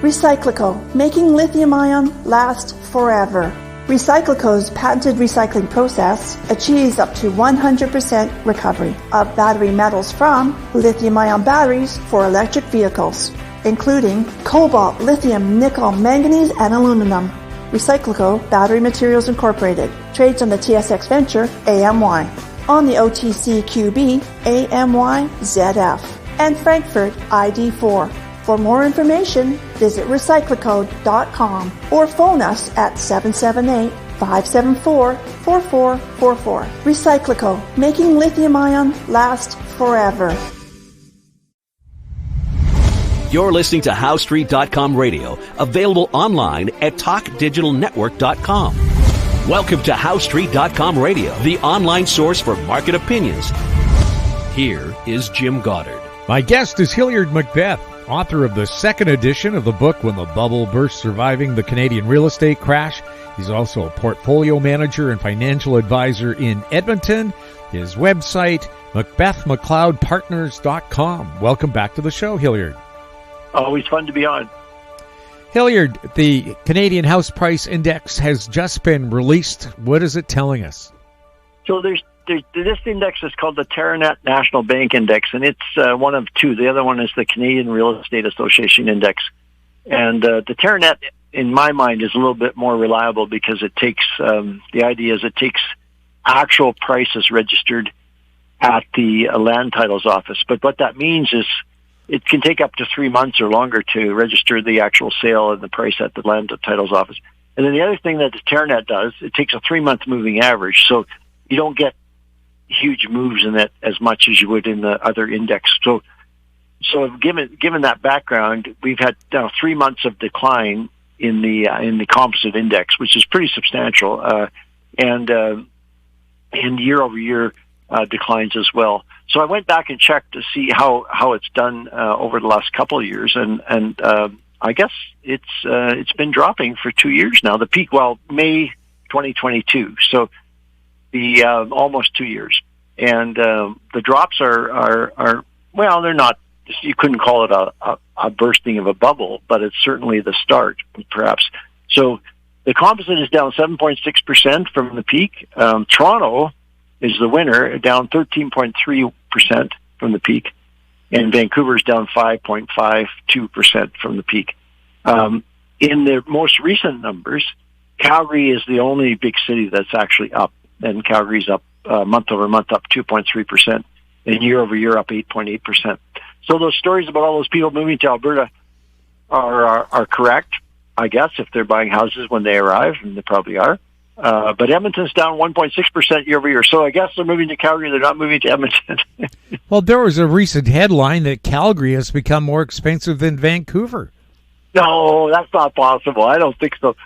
Recyclico, making lithium-ion last forever. Recyclico's patented recycling process achieves up to 100% recovery of battery metals from lithium-ion batteries for electric vehicles, including cobalt, lithium, nickel, manganese, and aluminum. Recyclico Battery Materials Incorporated trades on the TSX Venture AMY, on the OTCQB AMYZF, and Frankfurt ID4. For more information, visit recyclicode.com or phone us at 778-574-4444. Recyclico, making lithium-ion last forever. You're listening to HowStreet.com radio, available online at TalkDigitalNetwork.com. Welcome to HowStreet.com radio, the online source for market opinions. Here is Jim Goddard. My guest is Hilliard MacBeth, author of the second edition of the book When the Bubble Burst, Surviving the Canadian Real Estate Crash. He's also a portfolio manager and financial advisor in Edmonton. His website, MacBethMcLeodPartners.com. Welcome back to the show, Hilliard. Always fun to be on. Hilliard, the Canadian House Price Index has just been released. What is it telling us? So this index is called the Teranet National Bank Index, and it's one of two. The other one is the Canadian Real Estate Association Index. And the Teranet, in my mind, is a little bit more reliable because it takes, the idea is it takes actual prices registered at the land titles office. But what that means is it can take up to 3 months or longer to register the actual sale and the price at the land titles office. And then the other thing that the Teranet does, it takes a 3-month moving average. So you don't get huge moves in it as much as you would in the other index. So given that background, we've had 3 months of decline in the composite index, which is pretty substantial, and year over year declines as well. So I went back and checked to see how it's done over the last couple of years, and I guess it's been dropping for 2 years now. The peak, May 2022, so the almost 2 years, and the drops are they're not. You couldn't call it a bursting of a bubble, but it's certainly the start, perhaps. So the composite is down 7.6% from the peak. Toronto is the winner, down 13.3% from the peak, and Vancouver is down 5.52% from the peak. In the most recent numbers, Calgary is the only big city that's actually up, and Calgary's up month over month, up 2.3%, and year over year up 8.8%. So those stories about all those people moving to Alberta are correct, I guess, if they're buying houses when they arrive, and they probably are. But Edmonton's down 1.6% year over year. So I guess they're moving to Calgary. They're not moving to Edmonton. Well, there was a recent headline that Calgary has become more expensive than Vancouver. No, that's not possible. I don't think so.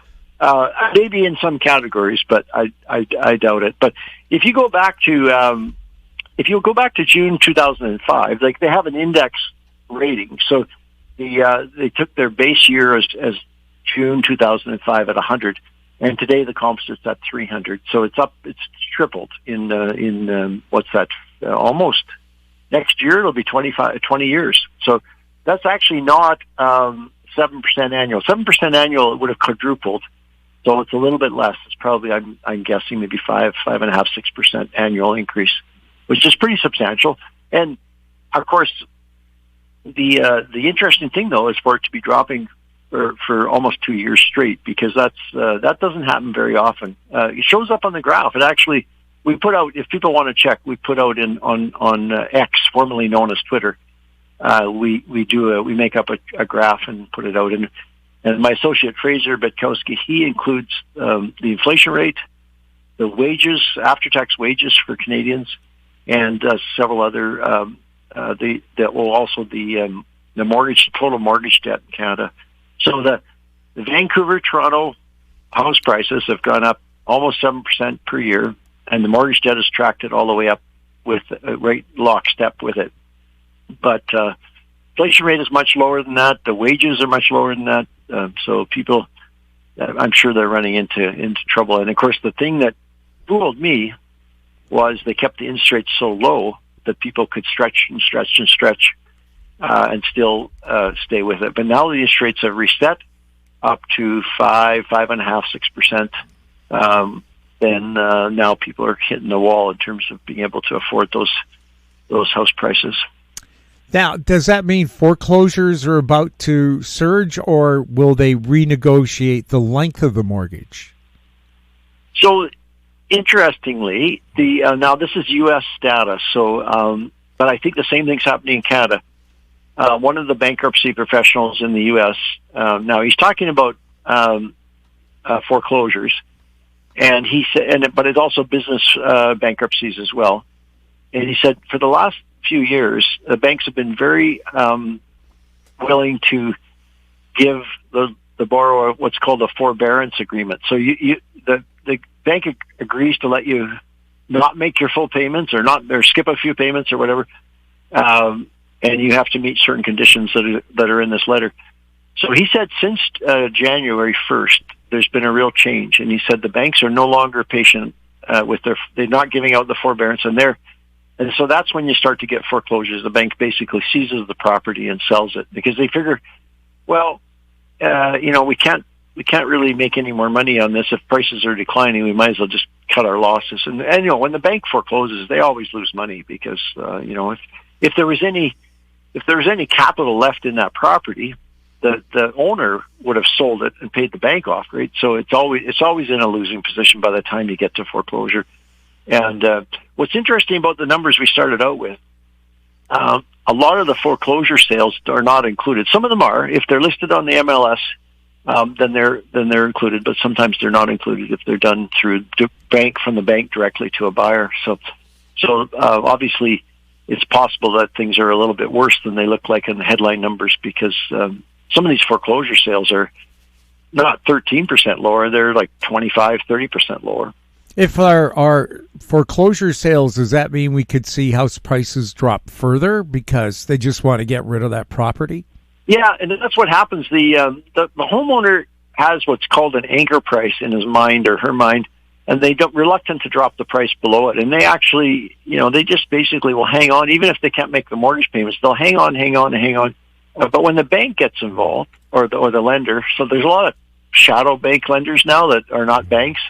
Maybe in some categories, but I doubt it. But if you go back to June 2005, like they have an index rating. So they took their base year as June 2005 at 100. And today the composite's at 300, so it's tripled in what's that? Almost next year it'll be 20 years. So that's actually not 7% annual. 7% annual would have quadrupled, so it's a little bit less. It's probably I'm guessing maybe 5.5, 6% annual increase, which is pretty substantial. And of course, the interesting thing though is for it to be dropping for almost 2 years straight, because that doesn't happen very often. It shows up on the graph. It actually, we put out, if people want to check, we put out on X, formerly known as Twitter. We make up a graph and put it out, and my associate Fraser Betkowski, he includes the inflation rate, the wages, after-tax wages for Canadians, and several other. The total mortgage debt in Canada. So the Vancouver, Toronto house prices have gone up almost 7% per year, and the mortgage debt has tracked it all the way up with right lockstep with it. But inflation rate is much lower than that. The wages are much lower than that. So people, I'm sure they're running into trouble. And of course, the thing that fooled me was they kept the interest rates so low that people could stretch and stretch and stretch. and still stay with it. But now the interest rates have reset up to 5.5%, 6%. Then now people are hitting the wall in terms of being able to afford those house prices. Now, does that mean foreclosures are about to surge, or will they renegotiate the length of the mortgage? So, interestingly, now this is U.S. data. So, but I think the same thing's happening in Canada. One of the bankruptcy professionals in the U.S. Now he's talking about foreclosures, and he said, but it's also business bankruptcies as well. And he said for the last few years, the banks have been very willing to give the borrower what's called a forbearance agreement. So the bank agrees to let you not make your full payments or skip a few payments or whatever, and you have to meet certain conditions that are in this letter. So he said since January 1st, there's been a real change, and he said the banks are no longer patient they're not giving out the forbearance, and so that's when you start to get foreclosures. The bank basically seizes the property and sells it because they figure, well, we can't really make any more money on this. If prices are declining, we might as well just cut our losses. And when the bank forecloses, they always lose money because if there was any capital left in that property, the owner would have sold it and paid the bank off, right? So it's always in a losing position by the time you get to foreclosure. And what's interesting about the numbers we started out with, a lot of the foreclosure sales are not included. Some of them are. If they're listed on the MLS, then they're included, but sometimes they're not included if they're done through from the bank directly to a buyer. So obviously, it's possible that things are a little bit worse than they look like in the headline numbers because some of these foreclosure sales are not 13% lower; they're like 25, 30% lower. If our foreclosure sales, does that mean we could see house prices drop further because they just want to get rid of that property? Yeah, and that's what happens. The homeowner has what's called an anchor price in his mind or her mind, and they're reluctant to drop the price below it. And they actually, they just basically will hang on, even if they can't make the mortgage payments. They'll hang on. But when the bank gets involved, or the lender, so there's a lot of shadow bank lenders now that are not banks.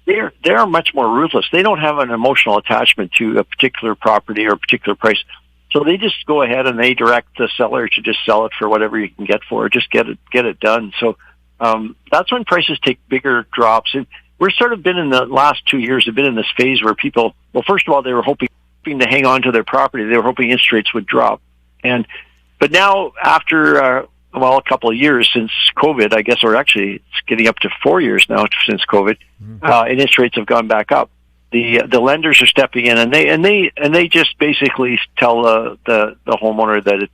They're much more ruthless. They don't have an emotional attachment to a particular property or a particular price. So they just go ahead and they direct the seller to just sell it for whatever you can get for it. Just get it done. So that's when prices take bigger drops. And we're sort of been in the last 2 years, have been in this phase where people, well, first of all, they were hoping to hang on to their property. They were hoping interest rates would drop. But now after, a couple of years since COVID, I guess, or actually it's getting up to 4 years now since COVID, and interest rates have gone back up. The lenders are stepping in, and they just basically tell the homeowner that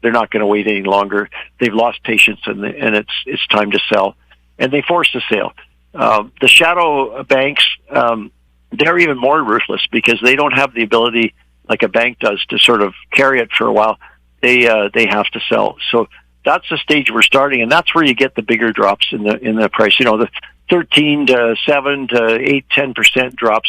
they're not going to wait any longer. They've lost patience, and it's time to sell, and they force the sale. The shadow banks, they're even more ruthless because they don't have the ability like a bank does to sort of carry it for a while. They have to sell. So that's the stage we're starting, and that's where you get the bigger drops in the price. The 13 to 7 to 8, 10% drops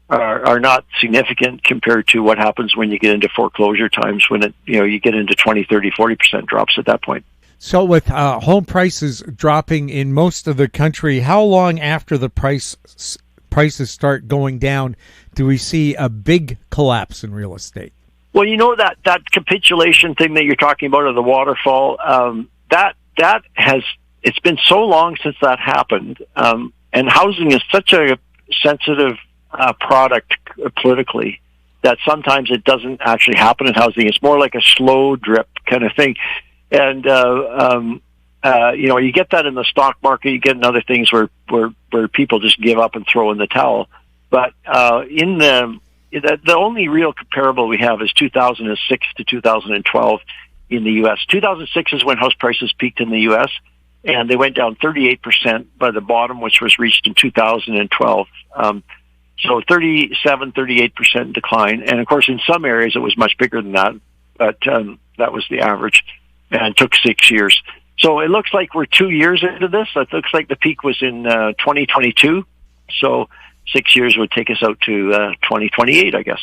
are not significant compared to what happens when you get into foreclosure times when you get into 20, 30, 40% drops at that point. So with home prices dropping in most of the country, how long after the prices start going down do we see a big collapse in real estate? Well, that capitulation thing that you're talking about, or the waterfall, it's been so long since that happened, and housing is such a sensitive product politically that sometimes it doesn't actually happen in housing. It's more like a slow drip kind of thing, and you get that in the stock market. You get in other things where people just give up and throw in the towel. But the only real comparable we have is 2006 to 2012 in the U.S. 2006 is when house prices peaked in the U.S., and they went down 38% by the bottom, which was reached in 2012. So 38% decline. And, of course, in some areas it was much bigger than that, but that was the average, and it took 6 years. So it looks like we're 2 years into this. It looks like the peak was in 2022. So 6 years would take us out to 2028, I guess.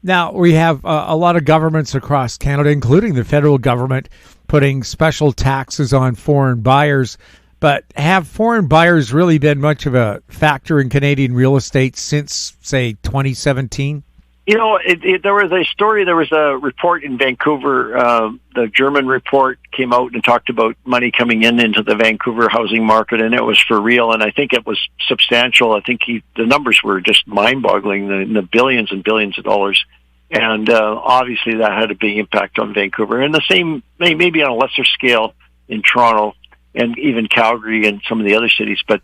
Now, we have a lot of governments across Canada, including the federal government, putting special taxes on foreign buyers. But have foreign buyers really been much of a factor in Canadian real estate since, say, 2017? You know, there was a story, there was a report in Vancouver, the German report came out and talked about money coming into the Vancouver housing market, and it was for real, and I think it was substantial. I think the numbers were just mind-boggling, the billions and billions of dollars, and obviously that had a big impact on Vancouver, and the same, maybe on a lesser scale in Toronto, and even Calgary and some of the other cities, but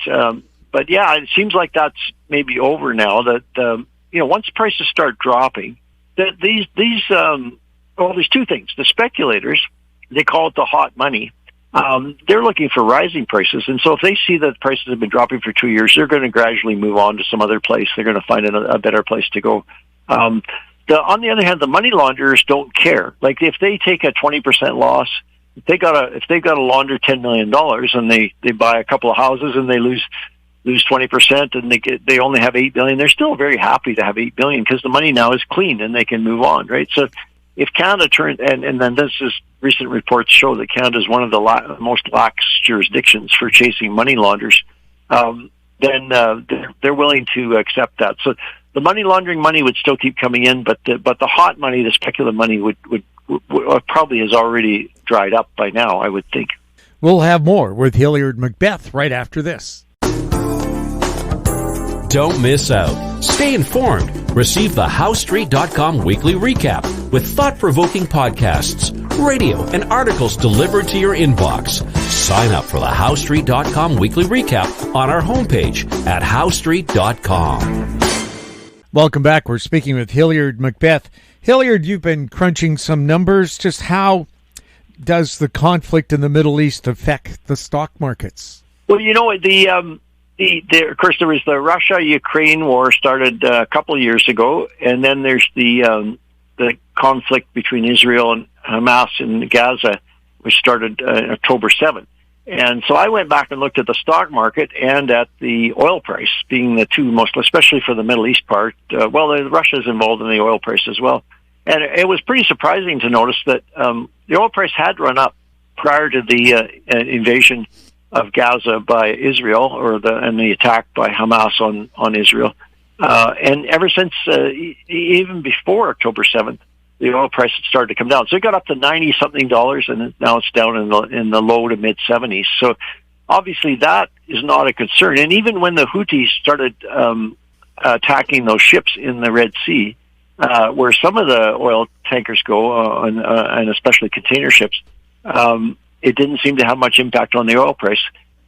yeah, it seems like that's maybe over now, that once prices start dropping, that there's two things. The speculators, they call it the hot money. They're looking for rising prices, and so if they see that prices have been dropping for 2 years, they're going to gradually move on to some other place. They're going to find a better place to go. On the other hand, the money launderers don't care. Like if they take a 20% loss, if they got to launder $10 million and they buy a couple of houses and they lose 20% and they only have $8 billion, they're still very happy to have $8 billion because the money now is clean and they can move on, right? So if Canada turns, and then recent reports show that Canada is one of the most lax jurisdictions for chasing money launderers, then they're willing to accept that. So the money laundering money would still keep coming in, but the hot money, the speculative money would probably has already dried up by now, I would think. We'll have more with Hilliard MacBeth right after this. Don't miss out. Stay informed. Receive the HowStreet.com weekly recap with thought-provoking podcasts, radio, and articles delivered to your inbox. Sign up for the HowStreet.com weekly recap on our homepage at HowStreet.com. Welcome back. We're speaking with Hilliard MacBeth. Hilliard, you've been crunching some numbers. Just how does the conflict in the Middle East affect the stock markets? Well, of course, there was the Russia-Ukraine war started a couple of years ago, and then there's the conflict between Israel and Hamas in Gaza, which started October 7th. And so I went back and looked at the stock market and at the oil price, being the two most, especially for the Middle East part. Russia's involved in the oil price as well. And it was pretty surprising to notice that the oil price had run up prior to the invasion of Gaza by Israel, and the attack by Hamas on Israel. And ever since, even before October 7th, the oil price had started to come down. So it got up to $90-something, and now it's down in the low to mid-70s. So obviously that is not a concern. And even when the Houthis started attacking those ships in the Red Sea, where some of the oil tankers go, and especially container ships, it didn't seem to have much impact on the oil price.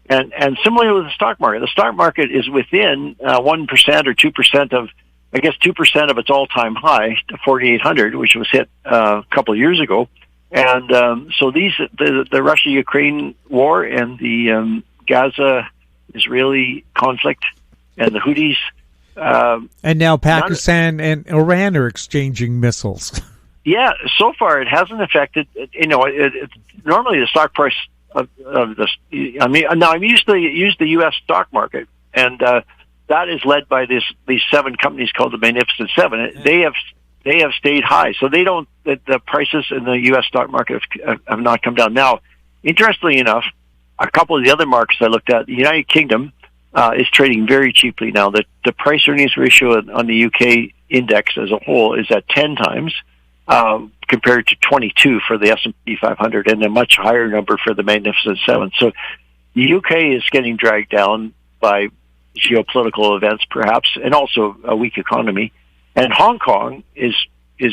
And similarly with the stock market. The stock market is within 1% or 2% of, I guess 2% of its all-time high, 4,800, which was hit a couple of years ago. And so the Russia-Ukraine war and the Gaza-Israeli conflict and the Houthis. And now Pakistan and Iran are exchanging missiles. Yeah, so far it hasn't affected. Normally the stock price of this. I mean, now I'm used to the U.S. stock market, and that is led by these 7 companies called the Magnificent Seven. Yeah. They have stayed high, so they don't. The prices in the U.S. stock market have not come down. Now, interestingly enough, a couple of the other markets I looked at, the United Kingdom is trading very cheaply now. The price earnings ratio on the UK index as a whole is at 10 times. Compared to 22 for the S&P 500 and a much higher number for the Magnificent Seven. So the UK is getting dragged down by geopolitical events, perhaps, and also a weak economy. And Hong Kong is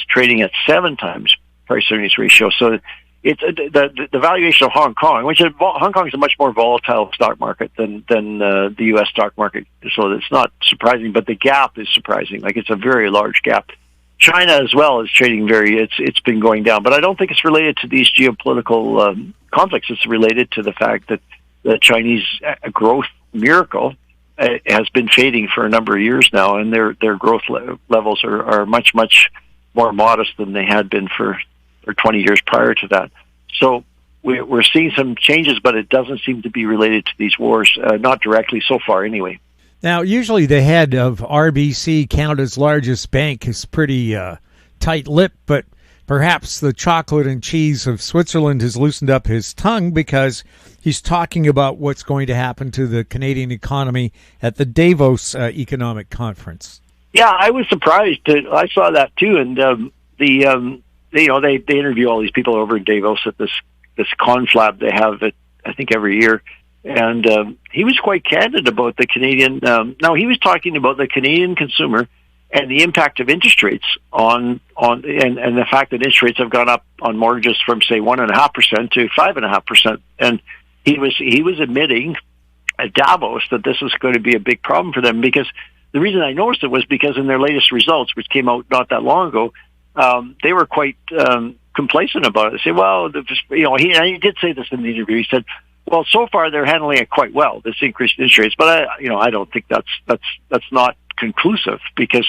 trading at 7 times price earnings ratio. So it's the valuation of Hong Kong, Hong Kong is a much more volatile stock market than the U.S. stock market. So it's not surprising, but the gap is surprising. Like it's a very large gap. China as well is trading it's been going down, but I don't think it's related to these geopolitical conflicts. It's related to the fact that the Chinese growth miracle has been fading for a number of years now, and their growth levels are much, much more modest than they had been for 20 years prior to that. So we're seeing some changes, but it doesn't seem to be related to these wars, not directly so far anyway. Now, usually the head of RBC, Canada's largest bank, is pretty tight-lipped, but perhaps the chocolate and cheese of Switzerland has loosened up his tongue because he's talking about what's going to happen to the Canadian economy at the Davos Economic Conference. Yeah, I was surprised. I saw that too, and they interview all these people over in Davos at this conflab they have I think every year, and he was quite candid about the Canadian. Now he was talking about the Canadian consumer and the impact of interest rates on and the fact that interest rates have gone up on mortgages from say 1.5% to 5.5%, and he was admitting at Davos that this was going to be a big problem for them, because the reason I noticed it was because in their latest results, which came out not that long ago, they were quite complacent about it. They say, well, he did say this in the interview. He said, well, so far they're handling it quite well, this increased interest rates. But I don't think that's not conclusive, because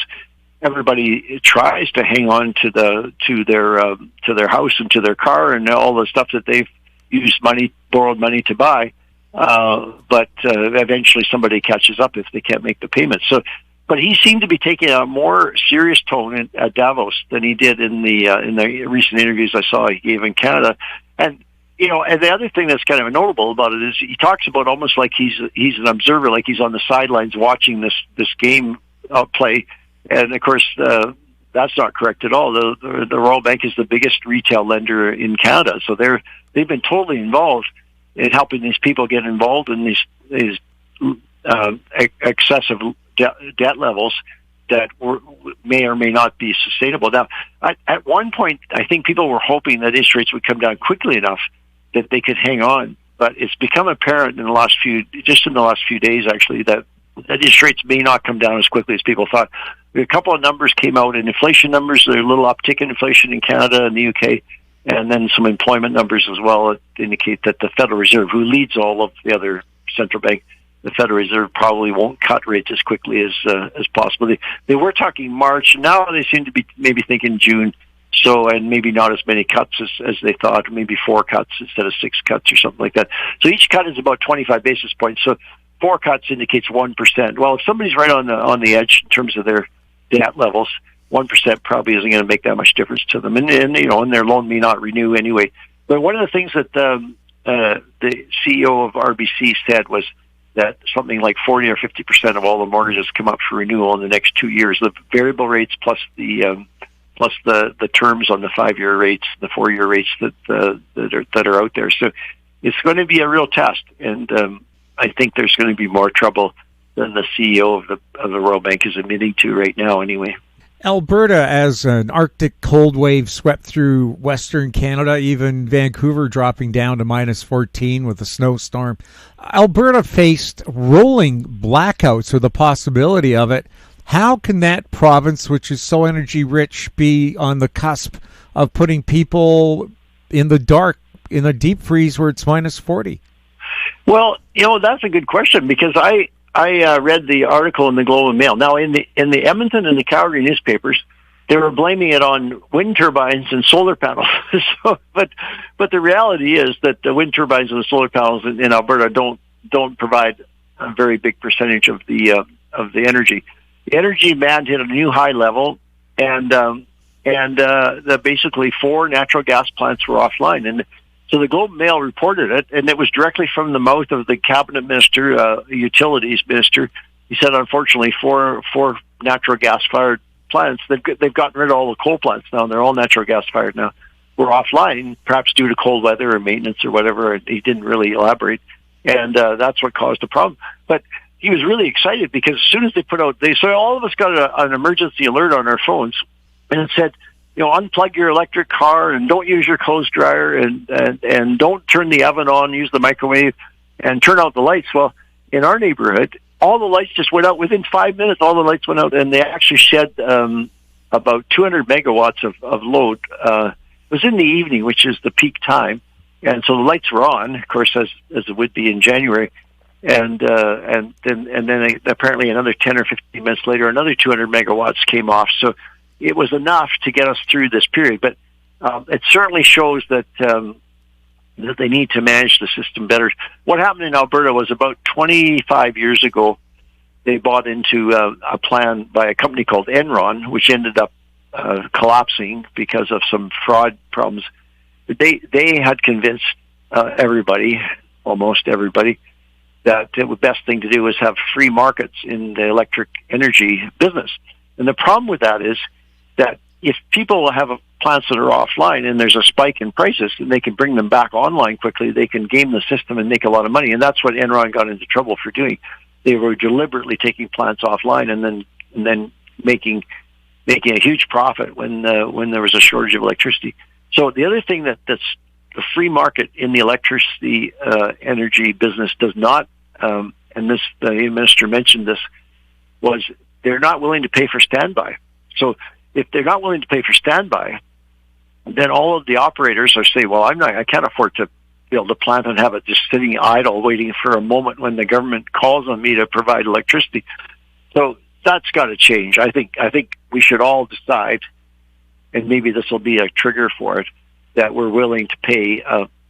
everybody tries to hang on to their house and to their car and all the stuff that they've used borrowed money to buy. But eventually somebody catches up if they can't make the payments. So, but he seemed to be taking a more serious tone at Davos than he did in the recent interviews I saw he gave in Canada. And and the other thing that's kind of notable about it is he talks about almost like he's an observer, like he's on the sidelines watching this game play. And of course, that's not correct at all. The Royal Bank is the biggest retail lender in Canada, so they've been totally involved in helping these people get involved in these excessive debt levels that may or may not be sustainable. Now, at one point, I think people were hoping that interest rates would come down quickly enough that they could hang on, but it's become apparent in the last few days, actually, that interest rates may not come down as quickly as people thought. A couple of numbers came out, in inflation numbers. There's a little uptick in inflation in Canada and the UK, and then some employment numbers as well that indicate that the Federal Reserve, who leads all of the other central bank, the Federal Reserve probably won't cut rates as quickly as possible. They were talking March. Now they seem to be maybe thinking June. So, and maybe not as many cuts as they thought, maybe 4 cuts instead of 6 cuts or something like that. So each cut is about 25 basis points. So 4 cuts indicates 1%. Well, if somebody's right on the edge in terms of their debt levels, 1% probably isn't going to make that much difference to them. And their loan may not renew anyway. But one of the things that the CEO of RBC said was that something like 40 or 50% of all the mortgages come up for renewal in the next 2 years. The variable rates plus the terms on the 5-year rates, the 4-year rates that are out there. So it's going to be a real test, and I think there's going to be more trouble than the CEO of the Royal Bank is admitting to right now. Anyway. Alberta, as an Arctic cold wave swept through Western Canada, even Vancouver dropping down to -14 with a snowstorm. Alberta faced rolling blackouts, or the possibility of it. How can that province, which is so energy rich, be on the cusp of putting people in the dark, in a deep freeze where it's -40? Well, that's a good question, because I read the article in the Globe and Mail. Now, in the Edmonton and the Calgary newspapers, they were blaming it on wind turbines and solar panels. But the reality is that the wind turbines and the solar panels in Alberta don't provide a very big percentage of the energy. The energy demand hit a new high level, and basically 4 natural gas plants were offline. And so the Globe and Mail reported it, and it was directly from the mouth of the cabinet minister, utilities minister. He said, unfortunately, four natural gas-fired plants, they've gotten rid of all the coal plants now, and they're all natural gas-fired now, were offline, perhaps due to cold weather or maintenance or whatever. He didn't really elaborate, and that's what caused the problem. But he was really excited, because as soon as they put out, so all of us got an emergency alert on our phones, and it said, unplug your electric car, and don't use your clothes dryer, and don't turn the oven on, use the microwave, and turn out the lights. Well, in our neighborhood, all the lights just went out within 5 minutes. All the lights went out, and they actually shed about 200 megawatts of load. It was in the evening, which is the peak time, and so the lights were on, of course, as it would be in January. And then apparently another 10 or 15 minutes later, another 200 megawatts came off. So it was enough to get us through this period. But it certainly shows that they need to manage the system better. What happened in Alberta was about 25 years ago, they bought into a plan by a company called Enron, which ended up collapsing because of some fraud problems. They had convinced everybody, almost everybody, that the best thing to do is have free markets in the electric energy business. And the problem with that is that if people have plants that are offline and there's a spike in prices and they can bring them back online quickly, they can game the system and make a lot of money. And that's what Enron got into trouble for doing. They were deliberately taking plants offline and then making a huge profit when there was a shortage of electricity. So the other thing that's the free market in the electricity energy business does not, and this the minister mentioned this, was they're not willing to pay for standby. So if they're not willing to pay for standby, then all of the operators are saying, well, I can't afford to build a plant and have it just sitting idle waiting for a moment when the government calls on me to provide electricity. So that's got to change. I think we should all decide, and maybe this will be a trigger for it, that we're willing to pay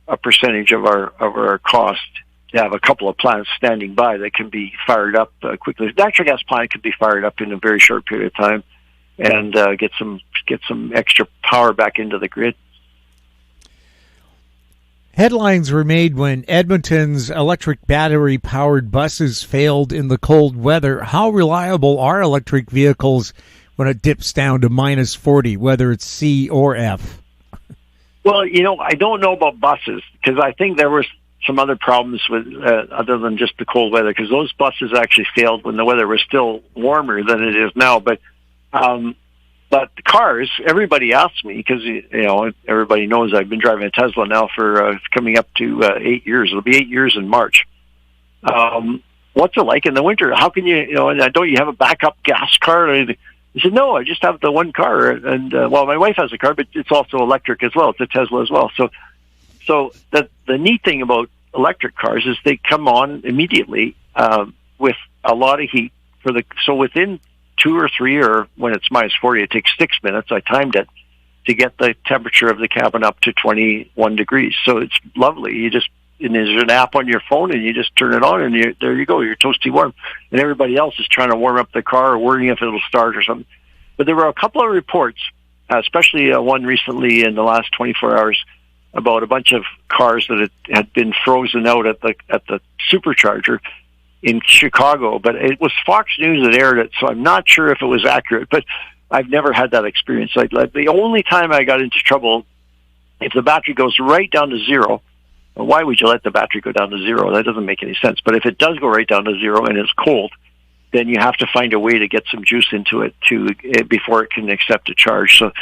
a percentage of our cost to have a couple of plants standing by that can be fired up quickly. The natural gas plant can be fired up in a very short period of time and get some extra power back into the grid. Headlines were made when Edmonton's electric battery-powered buses failed in the cold weather. How reliable are electric vehicles when it dips down to minus 40, whether it's C or F? Well, I don't know about buses because I think there were some other problems with other than just the cold weather, because those buses actually failed when the weather was still warmer than it is now. But the cars, everybody asks me, because everybody knows I've been driving a Tesla now for coming up to 8 years. It'll be 8 years in March. What's it like in the winter? How can you, don't you have a backup gas car? He said, no, I just have the one car. And, my wife has a car, but it's also electric as well. It's a Tesla as well. So the neat thing about electric cars is they come on immediately with a lot of heat. So within 2 or 3, or when it's minus 40, it takes 6 minutes. I timed it to get the temperature of the cabin up to 21 degrees. So it's lovely. And there's an app on your phone, and you just turn it on, and there you go. You're toasty warm. And everybody else is trying to warm up the car or worrying if it'll start or something. But there were a couple of reports, especially one recently in the last 24 hours, about a bunch of cars that had been frozen out at the supercharger in Chicago. But it was Fox News that aired it, so I'm not sure if it was accurate. But I've never had that experience. The only time I got into trouble, if the battery goes right down to zero. Why would you let the battery go down to zero? That doesn't make any sense. But if it does go right down to zero and it's cold, then you have to find a way to get some juice into it before it can accept a charge. So,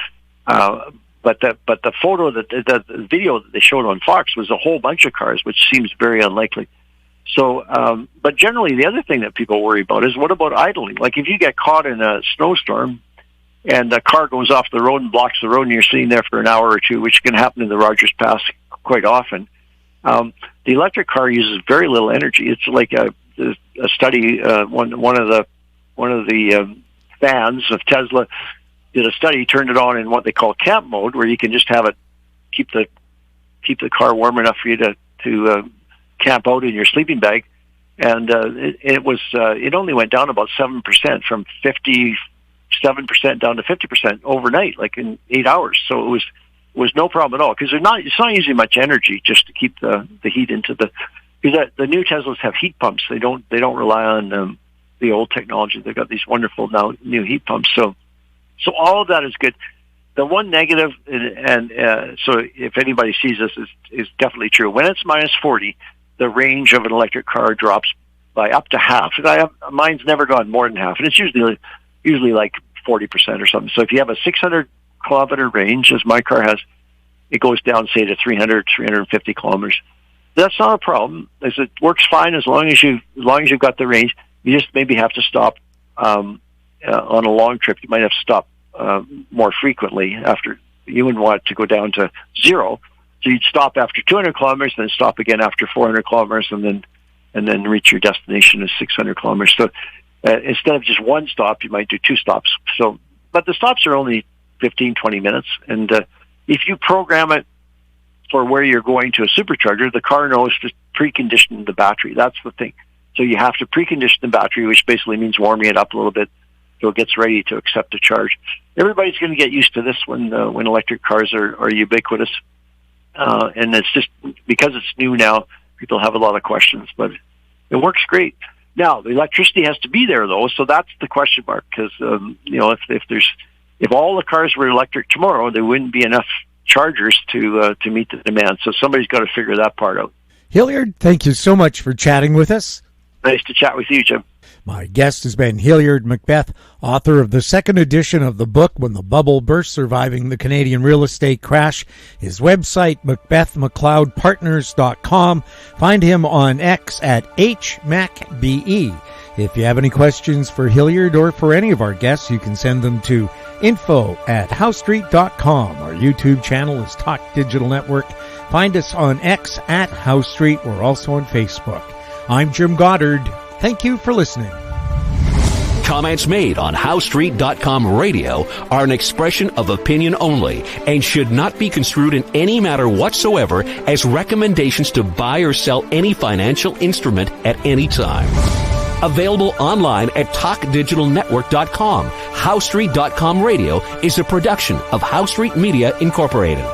but the photo the video that they showed on Fox was a whole bunch of cars, which seems very unlikely. So, but generally, the other thing that people worry about is, what about idling? Like if you get caught in a snowstorm and a car goes off the road and blocks the road, and you're sitting there for an hour or two, which can happen in the Rogers Pass quite often. The electric car uses very little energy. It's like a study. One of the fans of Tesla did a study, turned it on in what they call camp mode, where you can just have it keep the car warm enough for you to camp out in your sleeping bag, and it only went down about 7% from 57% down to 50% overnight, like in 8 hours. So it was no problem at all, because it's not using much energy just to keep the heat into because the new Teslas have heat pumps. They don't rely on the old technology. They've got these wonderful now new heat pumps. So all of that is good. The one negative, and so if anybody sees this, is definitely true. When it's minus 40, the range of an electric car drops by up to half. Mine's never gone more than half, and it's usually like 40% or something. So if you have a 600-kilometer range, as my car has, it goes down, say, to 350 kilometers. That's not a problem. It works fine as long as you've got the range. You just maybe have to stop on a long trip. You might have to stop more frequently. After you wouldn't want it to go down to zero, so you'd stop after 200 kilometers, then stop again after 400 kilometers, and then reach your destination at 600 kilometers. So instead of just one stop, you might do 2 stops. So, but the stops are only 15, 20 minutes, and if you program it for where you're going to a supercharger, the car knows to precondition the battery. That's the thing. So you have to precondition the battery, which basically means warming it up a little bit so it gets ready to accept a charge. Everybody's going to get used to this when electric cars are ubiquitous. And it's just because it's new now, people have a lot of questions, but it works great. Now, the electricity has to be there, though, so that's the question mark, because, if all the cars were electric tomorrow, there wouldn't be enough chargers to meet the demand. So somebody's got to figure that part out. Hilliard, thank you so much for chatting with us. Nice to chat with you, Jim. My guest has been Hilliard MacBeth, author of the second edition of the book, When the Bubble Burst, Surviving the Canadian Real Estate Crash. His website, MacBethMcLeodPartners.com. Find him on X at HMacBE. If you have any questions for Hilliard or for any of our guests, you can send them to info@HowStreet.com. Our YouTube channel is Talk Digital Network. Find us on X at House Street. We're also on Facebook. I'm Jim Goddard. Thank you for listening. Comments made on HowStreet.com radio are an expression of opinion only and should not be construed in any matter whatsoever as recommendations to buy or sell any financial instrument at any time. Available online at TalkDigitalNetwork.com. HowStreet.com radio is a production of House Street Media Incorporated.